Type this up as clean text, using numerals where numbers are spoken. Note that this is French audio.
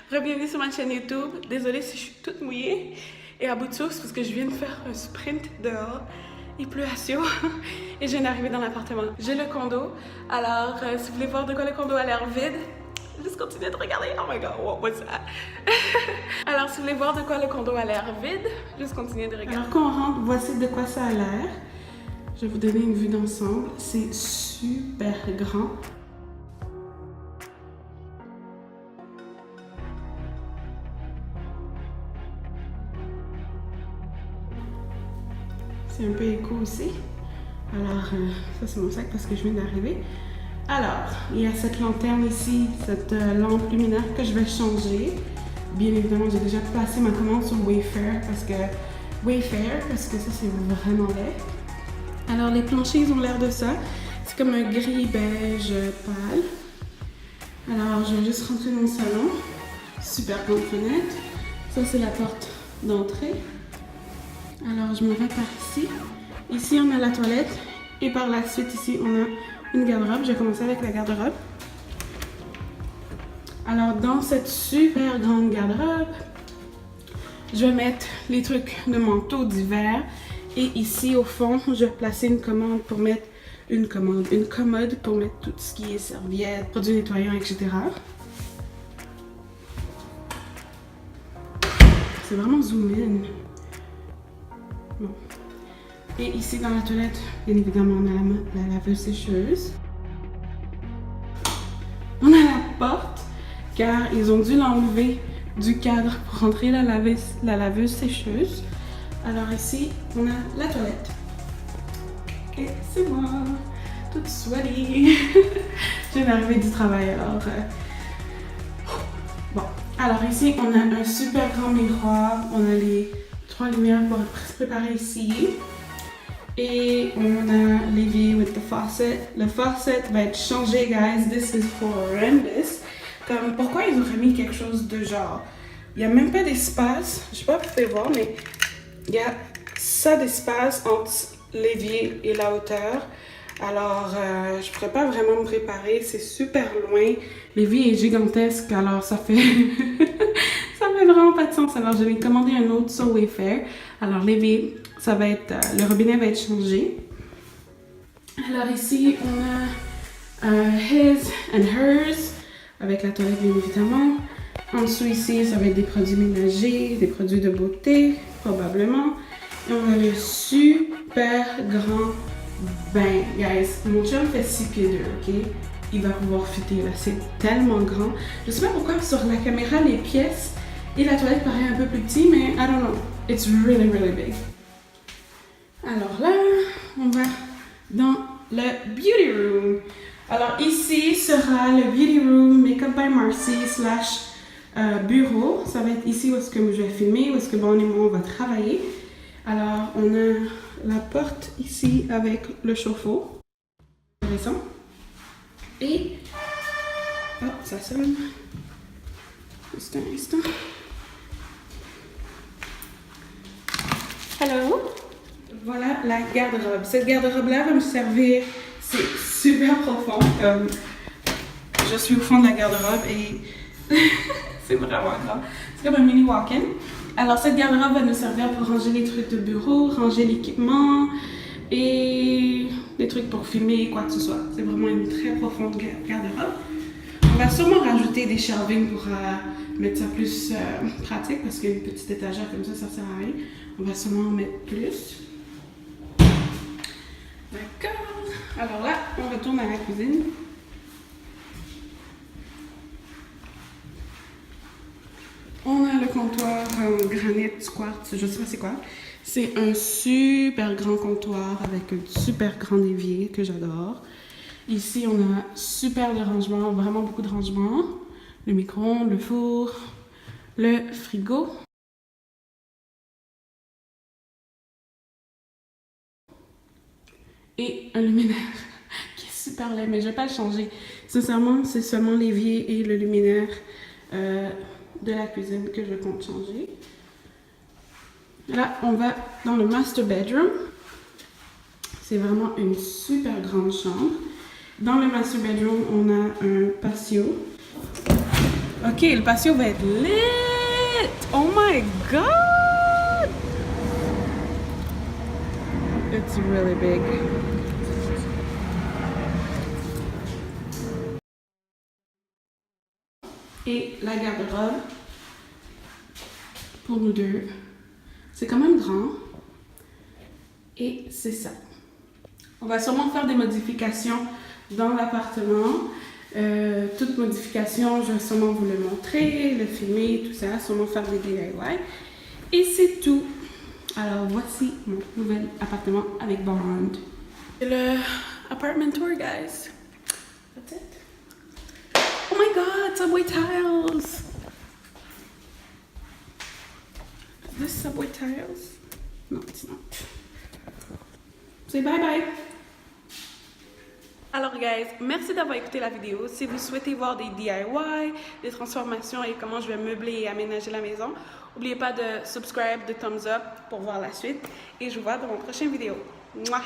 Bienvenue sur ma chaîne YouTube. Désolée si je suis toute mouillée et à bout de souffle parce que je viens de faire un sprint dehors. Il pleut à Sio et je viens d'arriver dans l'appartement. J'ai le condo, alors si vous voulez voir de quoi le condo a l'air vide, juste continuez de regarder. Oh my god, what's that? Alors si vous voulez voir de quoi le condo a l'air vide, juste continuez de regarder. Alors quand on rentre, voici de quoi ça a l'air. Je vais vous donner une vue d'ensemble. C'est super grand. C'est un peu écho aussi. Alors, ça c'est mon sac parce que je viens d'arriver. Alors, il y a cette lanterne ici, cette lampe luminaire que je vais changer. Bien évidemment, j'ai déjà placé ma commande sur Wayfair parce que ça c'est vraiment laid. Alors, les planchers, ils ont l'air de ça. C'est comme un gris beige pâle. Alors, je vais juste rentrer dans le salon. Super grande fenêtre. Ça, c'est la porte d'entrée. Alors, je me vais par ici. Ici, on a la toilette. Et par la suite, ici, on a une garde-robe. Je vais commencer avec la garde-robe. Alors, dans cette super grande garde-robe, je vais mettre les trucs de manteau d'hiver. Et ici, au fond, je vais placer une commande pour mettre une commode pour mettre tout ce qui est serviettes, produits nettoyants, etc. C'est vraiment zoom in. Bon. Et ici dans la toilette, bien évidemment, on a la laveuse sécheuse. On a la porte, car ils ont dû l'enlever du cadre pour rentrer la laveuse sécheuse. Alors ici, on a la toilette. Et c'est moi, toute sweaty. Je viens d'arriver du travail, alors... Bon, alors ici, on a un super grand miroir. On a les 3 lumières pour se préparer ici. Et on a l'évier with the faucet. Le faucet va être changé, guys. This is horrendous. Comme, pourquoi ils ont remis quelque chose de genre? Il n'y a même pas d'espace. Je ne sais pas si vous pouvez voir, mais il y a ça d'espace entre l'évier et la hauteur. Alors, je ne pourrais pas vraiment me préparer. C'est super loin. L'évier est gigantesque, alors ça fait... ça fait vraiment pas de sens. Alors, je vais commander un autre sur Wayfair. Alors, l'évier, ça va être... le robinet va être changé. Alors, ici, on a His and Hers, avec la toilette, bien évidemment. En dessous, ici, ça va être des produits ménagers, des produits de beauté, probablement. Et on a le super grand bain. Guys, mon chum fait 6 pieds 2, ok? Il va pouvoir fitter là, c'est tellement grand. Je sais pas pourquoi sur la caméra, les pièces et la toilette paraissent un peu plus petits, mais I don't know. It's really, really big. Alors là, on va dans le beauty room. Alors ici sera le beauty room Makeup by Marcy / bureau. Ça va être ici où est-ce que je vais filmer, où est-ce que Bon et moi on va travailler. Alors on a la porte ici avec le chauffe-eau. Intéressant. Et hop, ça sonne. Juste un instant. Hello. Voilà la garde-robe. Cette garde-robe-là va me servir. C'est super profond. Je suis au fond de la garde-robe et c'est vraiment grand. C'est comme un mini walk-in. Alors cette garde-robe va nous servir pour ranger les trucs de bureau, ranger l'équipement et des trucs pour filmer, quoi que ce soit. C'est vraiment une très profonde garde-robe. On va sûrement rajouter des shelving pour mettre ça plus pratique parce qu'une petite étagère comme ça sert à rien. On va sûrement en mettre plus. D'accord. Alors là, on retourne à la cuisine. On a le comptoir en granit quartz, je sais pas c'est quoi. C'est un super grand comptoir avec un super grand évier que j'adore. Ici, on a super de rangements, vraiment beaucoup de rangements. Le micro-ondes, le four, le frigo. Et un luminaire qui est super laid, mais je vais pas le changer. Sincèrement, c'est seulement l'évier et le luminaire de la cuisine que je compte changer. Là, on va dans le master bedroom. C'est vraiment une super grande chambre. Dans le master bedroom, on a un patio. Ok, le patio va être lit! Oh my god! It's really big. Et la garde-robe pour nous deux. C'est quand même grand. Et c'est ça. On va sûrement faire des modifications dans l'appartement. Toute modification, je vais sûrement vous le montrer, le filmer, tout ça, sûrement faire des DIY. Et c'est tout. Alors voici mon nouvel appartement avec Bond. C'est le apartment tour, guys. That's it. Oh my god, subway tiles! Is this subway tiles? No, it's not. Say bye bye! Alors guys, merci d'avoir écouté la vidéo. Si vous souhaitez voir des DIY, des transformations et comment je vais meubler et aménager la maison, n'oubliez pas de subscribe, de thumbs up pour voir la suite. Et je vous vois dans mon prochaine vidéo. Mouah!